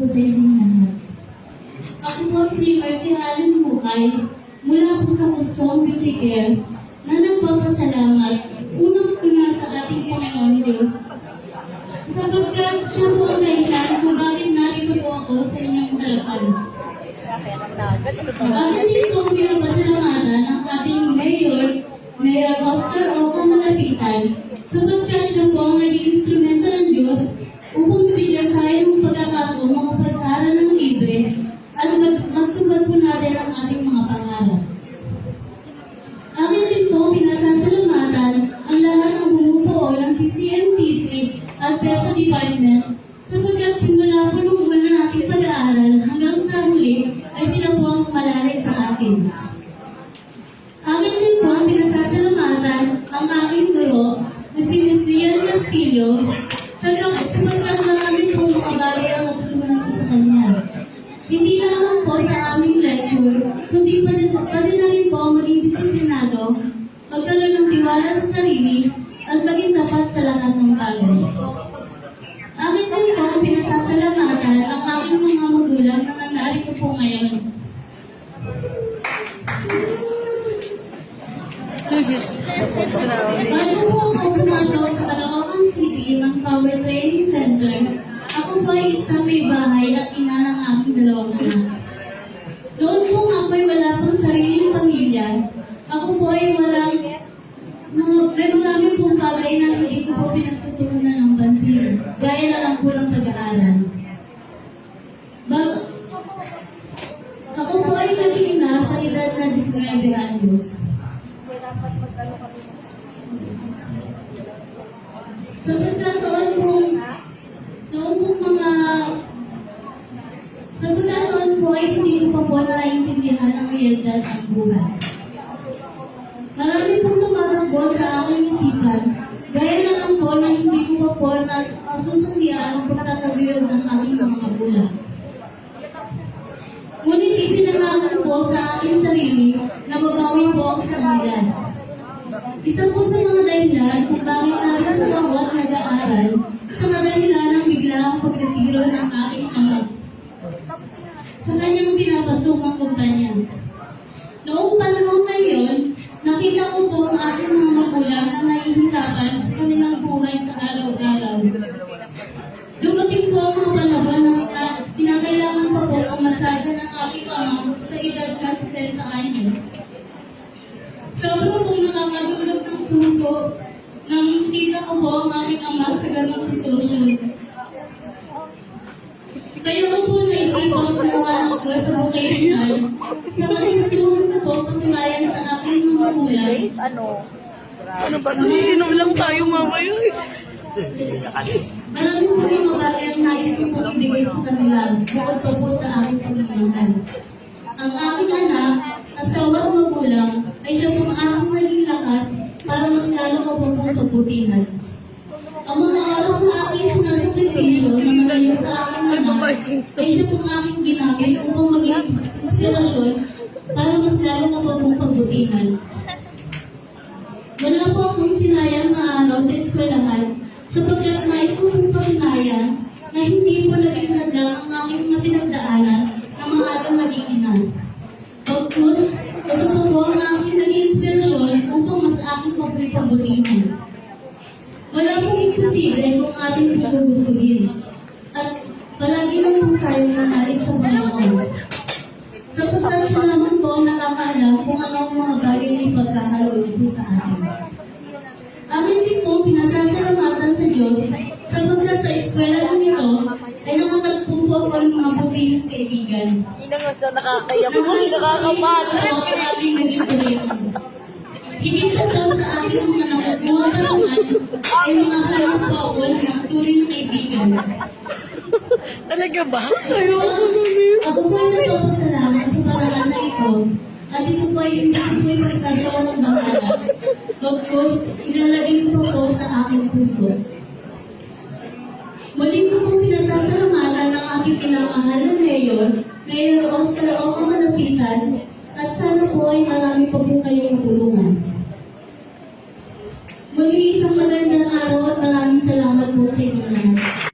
po sa inyong lahat. Ako po si Marcia Allen Hukay, mula po sa Kusong Beauty Care, na nagpapasalamat unang-una sa ating Panginoon Diyos. Sapagkat siya po ang dahilan kung bakit narito po ako sa inyong harapan. Atin din po pinapasalamatan ang ating Mayor Oscar Oco Malapitan, sapagkat siya po ang naging instrumento ng Diyos upang bibigyan tayo ng pagkakataon makapag-aral ng libre at magtubad po natin ang ating mga pangarap. Akin din po pinasasalamatan ang lahat ng bumubuo ng CCMTC at PESA Department, sapagkat simula po nung una nating pag-aaral hanggang sa huli ay sila po ang malalay sa akin. Akin din po pinasasalamatan ang aking guro na si Ms. Rian Castillo, sapagkat marami pong mga bagay ang natutunan ko sa kanya. Hindi lamang po sa aming lecture, kundi pati na rin po ang maging disiplinado, magkaroon ng tiwala sa sarili, at maging tapat sa lahat ng bagay. Akin din po pinasasalamatan ang aking mga magulang na narito po ngayon. Bago po ako pumasok sa Caloocan City ng Power Training Center, ako po ay isang may bahay at ina ng aking dalawang anak. Noon kung ako'y wala pang sariling pamilya, ako po ay may marami pong bagay na hindi ko po pinagtutunan ng pansin, gaya na lang po ng pag-aaral. Ako po ay naging ina sa edad na 19 anyos. Sa pagkataon po ay hindi ko pa po naiintindihan ang realidad ng buhay. Marami pong tumatakbo sa aking isipan, gaya na lang po na hindi ko pa po nasusundian ang pagtataguyod ng aking mga magulang. Ngunit ipinangalan ko sa aking sarili na mabawi po ang kanila. Isa po sa mga dahilan kung bakit narito ako at nag-aaral sa dahilan ng biglaang pagretiro ng aking ama sa kanyang pinapasukang kumpanya. Noong panahon na iyon, nakita ko po ang aking mga magulang na nahihirapan sa kanilang buhay sa araw-araw. Dumating po ang mga panahon na kinakailangan pa po ang masahe ng aking ama sa edad na 60 anyos. Sobra pong nakakadulog ng puso nang makita ko po ang aking ama sa ganong sitwasyon. Kaya ko po naisipan kumuha ng course sa vocational sa matutulungan ko po patunayan sa aking mga magulang. Ano ba? Inom lang tayo mamaya. Marami po yung mga bagay ang nais ko pong ibigay sa kanila bukod pa po sa aking pagmamahal. Ang aking anak, asawa at magulang, ay siya pong aking naging lakas para mas lalo ko pong pagbutihan. Ang mga oras na aking sinasakripisyo na nalayo sa aking anak ay siya pong aking ginamit upang maging inspirasyon para mas lalo ko pong pagbutihan. Wala po akong sinayang na araw sa eskwelahan sapagkat nais ko pong patunayan na hindi po naging hadlang ang aking mga pinagdaanan na maagang naging ina. Pagkus, ito po ang aking naging inspirasyon upang mas aking pagbutihan. Wala pong imposible kung ating pugugustuhin. At palagi lang po tayong nanari sa Panginoon. Sapagkat siya naman po ang nakakaalam kung ano ang mga bagay na ipagkakaloon po sa atin. Amin din po pinasasalamatan sa Diyos sapagkat sa eskwela nito ay nakakatagpong po ako ng mga butihing kaibigan. Hindi na nga sa nakakayak mo, nakakapatrip. Ang aking naging talento. Higit po sa aking mga nakukuha ay mga harap po ako ng mga turing kaibigan. Talaga ba? Ako po ay nagpapasalamat sa paraan na ito at ito po ay hindi ko ay magsasawa ng bahala. Bagkus, ilalagay ko po sa aking puso. Muli ko pong pinasasalamatan ang aking pinamahal na Mayor Oscar Oco Malapitan, at sana po ay marami pa po kayong tulungan. Muli isang magandang araw at maraming salamat po sa inyo lahat.